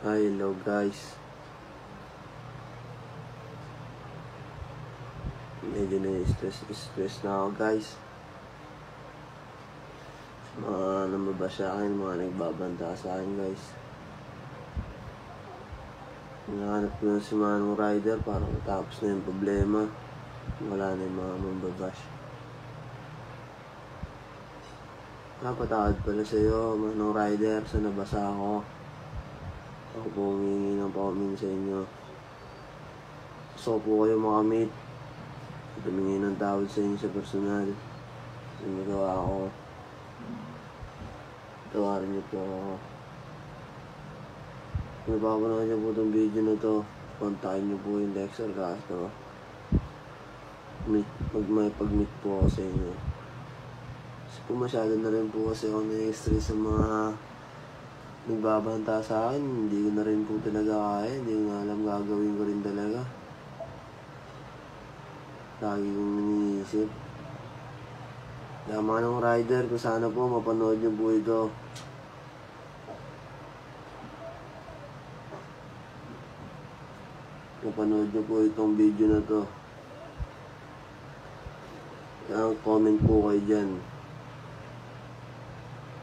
Hi, hello guys. Medyo na-stress na ako guys. Mga namaba sa akin, mga nagbabanta sa akin guys. Hinahanap ko na si Manong Rider para matapos na yung problema. Wala na yung mga mambabash. Napatawad pala sa'yo, Manong Rider, sa nabasa ako. Ako po humingi ng paumin sa inyo. Gusto po kayo makamit. Humingi ng tawad sa inyo sa personal. Yung nagawa ko. Tawarin niyo po ako. Kung napapanood niyo po itong video na to, kontakin niyo po yung Dexter Castro. May pag-meet po ako sa inyo. Kasi po masyado na rin po kasi ako na-stress sa mga nagbabanta sa akin. Hindi ko na rin po talaga kaya. Hindi ko na alam gagawin ko rin talaga. Lagi kong iniisip. Kaya Manong Rider, kung sana po mapanood niyo po ito. Mapanood niyo po itong video na to. Kaya comment po kayo dyan.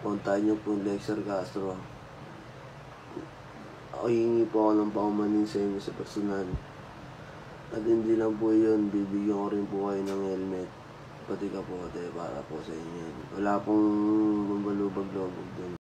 Kontakin niyo po yung Dexter Castro. Ako hihingi po ako ng paumanin sa inyo sa personal. At hindi lang po yun, bibigyan ko rin po kayo ng helmet. Pati kapote para po sa inyo. Wala pong bumbalubag-lobog dun.